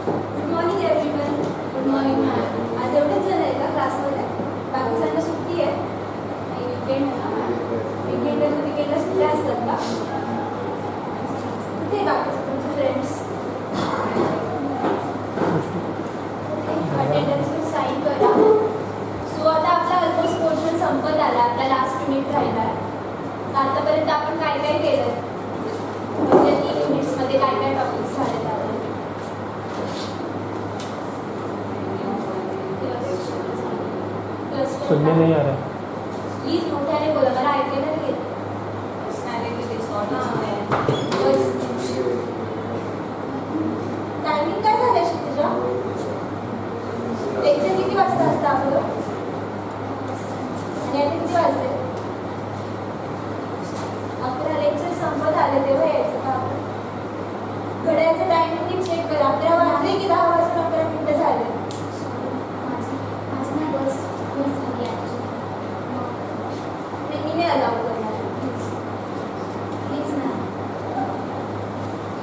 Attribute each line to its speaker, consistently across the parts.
Speaker 1: Good morning everyone. Good morning ma'am. आज एवढेच जण आहे का क्लासमध्ये? बाकीच्यांना सुट्टी आहे? नाही, वीकेंड आहे ना मॅम. वीकेंडला सुट्ट्या असतात का? कुठे बाकीचे तुमचे फ्रेंड्स? अटेंडन्सवर साईन करा. सो आता आपला ऑलमोस्ट पोर्शन संपत आला. आता लास्ट मिनिट राहिला आहे. आतापर्यंत आपण काय काय केलं? म्हणजे 3 युनिट्समध्ये काय काय टॉपिक्स झाले त्यावर?
Speaker 2: सुनने नहीं आ रहा.
Speaker 1: प्लीज मोठ्याने बोला, मला ऐकायला नाही येत. टायमिंग काय झालं तुझ्या? लेक्चर किती वाजता असतं आपलं? आणि आता किती वाजले? 11. लेक्चर संपत आले तेव्हा यायचं का आपण? घड्याळाचं टायमिंग चेक करा. 11 वाजले की 10 वाजून 11 मिनिटं झाले. अलाउड करणार प्लीज मॅम.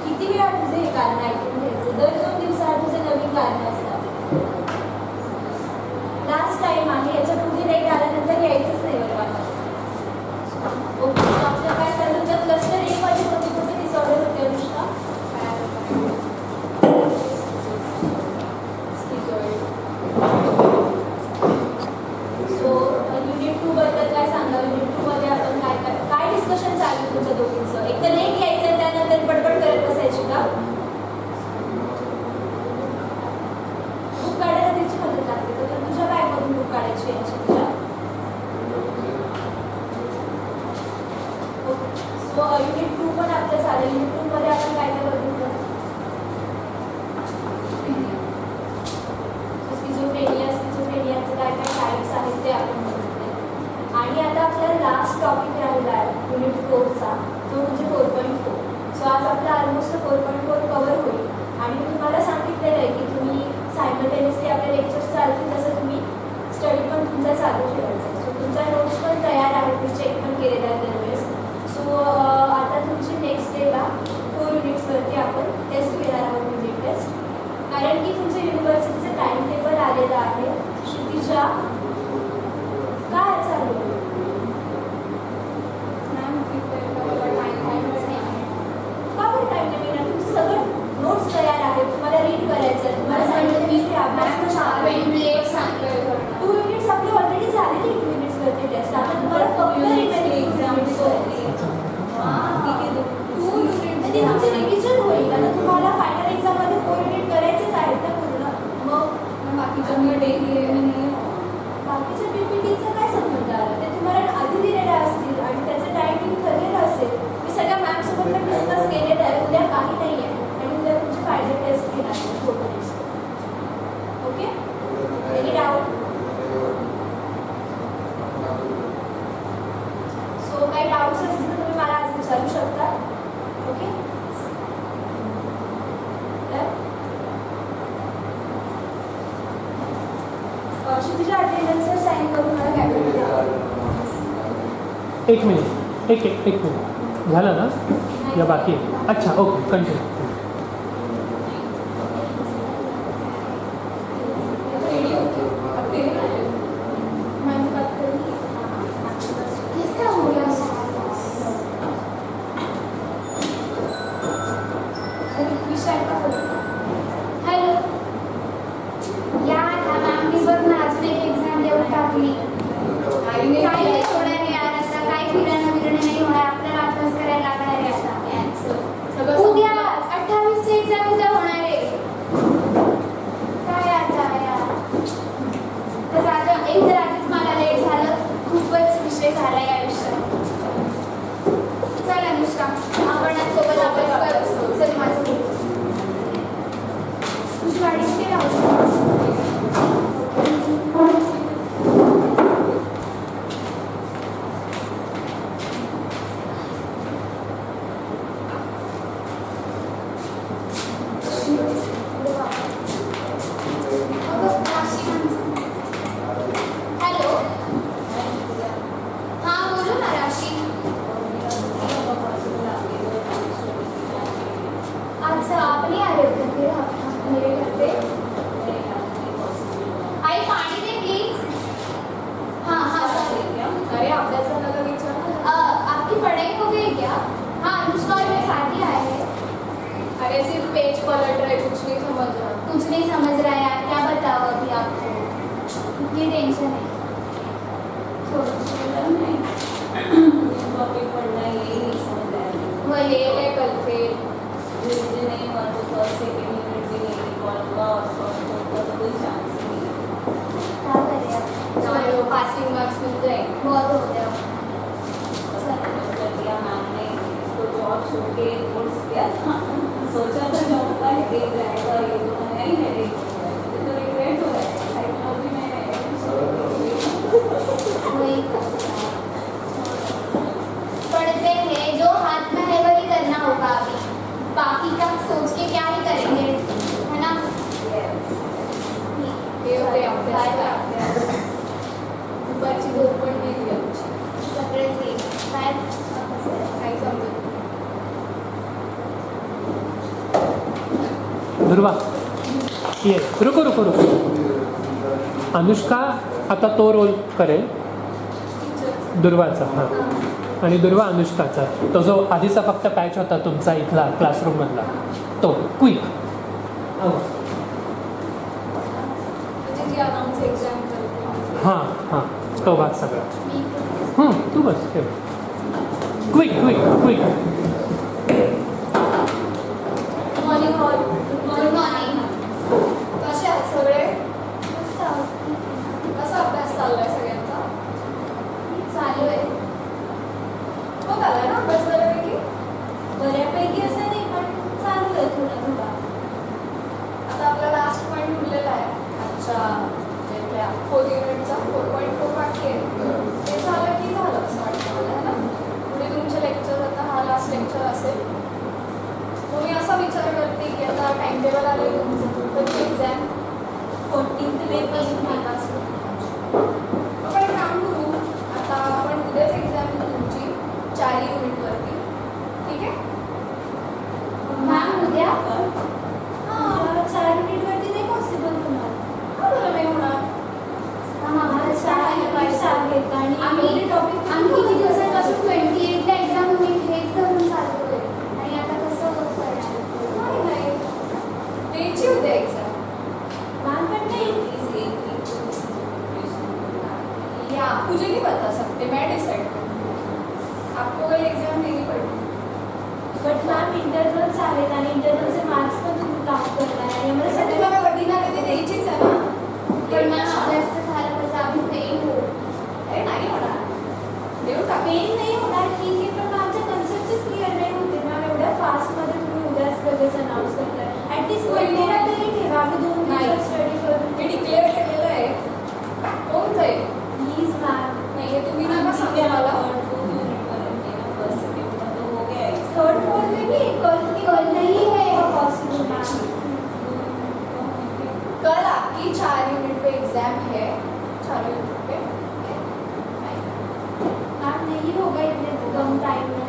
Speaker 1: किती वेळा तुझे हे कारण ऐकून घ्यायचं? दर 2 दिवसात तुझे नवीन कारण असतात. लास्ट टाइम आहे, याच्या पुढे लेट आल्यानंतर यायचंच नाही बरोबर. ओके, आपलं काय चालू होतं? क्लस्टर 1 मध्ये कोणते कोणते डिसऑर्डर होते अनुष्का? सो युनिट 2 बद्दल काय सांगा? युनिट 2 मध्ये आपण काय डिस्कशन चालू आहे तुमच्या दोघींचं? एक तर लेट यायचं, त्यानंतर बडबड करत बसायची का? बुक काढायला त्याची मदत लागते तर तुझ्या बॅगमधून बुक काढायची यायची तुझ्या. ओके, सो युनिट 2 पण आपलं झालं. युनिट 2 मध्ये आपण काय काय बघितलं? स्किझोफ्रेनियाचे काय काय टाईप्स आहेत ते आपण बघितले. आणि आता आपला लास्ट टॉपिक राहिला आहे युनिट 4चा, तो म्हणजे 4.4. सो आज आपला ऑलमोस्ट 4.4 कव्हर होईल. आणि मी तुम्हाला सांगितलेलं आहे की तुम्ही सायमल्टेनियसली आपले लेक्चर्स चालतील तसं तुम्ही स्टडी पण तुमचा चालू ठेवायचा. सो तुमच्या नोट्स पण तयार आहेत, मी चेक पण केलेल्या आहेत दरवेळेस. सो आता तुमची नेक्स्ट डेला 4 युनिट्सवरती आपण टेस्ट घेणार आहोत, युनिट टेस्ट. कारण की तुमचं युनिव्हर्सिटीचं टाइम टेबल आलेलं आहे. क्षितिजा काय चालू आहे? सगळं नोट्स तयार आहेत, तुम्हाला रीड करायचं, तुम्हाला सायमल्टेनियसली अभ्यास पण आहे. 2 युनिट्स आपली ऑलरेडी झालेली. 2 युनिट्सवरती टेस्ट. आता तुम्हाला फक्त रिमेनिंग एक्झाम ते तुमचे रिव्हिजन होईल. आता तुम्हाला फायनल एक्झाममध्ये 4 युनिट करायचेच आहेत ना पूर्ण. मग बाकीच्या पीपीटीचा काय संबंध आला? ते तुम्हाला आधी दिलेले असतील आणि त्याचं टायमिंग ठरलेलं असेल. मी सगळ्या मॅमसोबत पण डिस्कस केलेलं आहे. उद्या काही नाही आहे आणि उद्या तुमची फायनल टेस्ट घेणार आहे 4 units. Okay, any doubt? So काही डाऊट्स असतील तर तुम्ही मला आज विचारू शकता. ओके, क्षितिजा अटेंडन्सवर साईन करून मला कॅबिनेट द्या.
Speaker 2: 1 मिनिट, एक मिनिट झालं ना या बाकी? अच्छा, ओके, कंटिन्यू.
Speaker 3: हॅलो, यार ह्या मॅमनी बघ ना आज एक एक्झाम देऊन टाकली. काही नाही होणार यार, आता काय फिरणं नाही होणार. आपल्याला अभ्यास करायला लागणार आहे आता. उद्या 28 ची एक्झाम उद्या होणार आहे. काय आता यार, तसं आता एक तर आधीच मला लेट झालं, खूपच विषय झाला या विषयात. चल अनुष्का, आपण आज सोबत अभ्यास करू. चल माझं तुझी गाडी कुठे राहू? हॅलो, हां बोलू ना राशी. अच्छा, आप नहीं आ रहे थे फिर मेरे घर?
Speaker 1: गया था, सोचा था जाऊँगा, हेडेक रहेगा, ये तो नहीं हेडेक हो रहा है, मुझे तो रिग्रेट हो रहा है साइकोलॉजी में
Speaker 3: वही पढ़ते हैं, जो हाथ में है वही करना होगा अभी, बाकी का सोच के क्या ही करेंगे, है ना?
Speaker 1: हे होते अभ्यास दुपारची झोप पण नाही घ्यायची.
Speaker 3: सगळेच हे काय
Speaker 1: काही समजत
Speaker 2: ध्रुवा ये रुको रुको रुको. अनुष्का आता तो रोल करेल दुर्वाचा. हां आणि दुर्वा अनुष्काचा. तो जो आधीचा फक्त पॅच होता तुमचा इथला क्लासरूममधला तो क्विक.
Speaker 1: म्हणजे जी आमची एक्झाम करते
Speaker 2: हां हां तो भाग सगळा.
Speaker 3: मी
Speaker 2: तू बस ठेव. Quick quick quick.
Speaker 1: Morning hall
Speaker 3: good morning.
Speaker 1: कसे आहेत सगळे कसा अभ्यास चाललाय सगळ्यांचा
Speaker 3: चालू आहे.
Speaker 1: होत आलाय ना अभ्यास बऱ्यापैकी असं नाही पण चालू आहे थोडा थोडा आता आपला लास्ट पॉईंट उरलेला आहे आजच्या जे आपल्या 4 युनिटचा 4.4 बाकी आहे ते झालं की झालं असं वाटतं मला है ना पुढे तुमचे लेक्चर आता हा लास्ट लेक्चर असेल मग मी असा विचार करते की आता टाइम टेबल आले तुमचं कधी एक्झाम 14th मे पासून
Speaker 3: पासून.
Speaker 1: आपण एक काम करू आता आपण उद्याच एक्झाम घेऊ तुमची 4 युनिटवरती ठीक आहे
Speaker 3: मॅम उद्या
Speaker 1: हां 4 युनिटवरती नाही पॉसिबल होणार का बरं नाही होणार
Speaker 3: आम्हाला
Speaker 1: आहेत आणि
Speaker 3: आम्ही
Speaker 1: टॉपिक
Speaker 3: किती दिवसांपासून 28 ला एक्झाम मी हेच धरून चाललोय आणि आता कसं होत
Speaker 1: नाही द्यायची उद्या एक्झाम मैम पर नहीं प्लीज या मुझे नहीं बता सकते मैं डिसाइड करूँ आपको कल एग्जाम देनी पड़ेगी बट मैम इंटरनल्स आहेत आणि इंटरनलचे मार्क्स पण तुम्ही काउंट करणार आणि आम्हाला सगळ्यांना कधी ना कधी द्यायचीच आहे ना
Speaker 3: पण मॅम अभ्यास तर झाला पाहिजे आम्ही फेल हो.
Speaker 1: अरे नाही होणार देऊ का पेन नाही होणार ठीक आहे पण आमच्या कन्सेप्टच क्लिअर नाही होते मॅम एवढ्या फास्टमध्ये तुम्ही उद्याच लगेच अनाऊन्स करताय ॲटलिस्ट महिन्याला तरी ठेवा आम्ही 2 दिवस स्टडी करून मी डिक्लेअर केलेलं आहे होऊन जाईल प्लीज मॅम नाही हे तुम्ही नका सांगा मला थर्ड फोर्थ में भी कल नहीं है पॉसिबल मैम कल आपकी 4 यूनिट पे एग्जाम है 4 यूनिट पे मैम नहीं होगा इतने कम टाइम में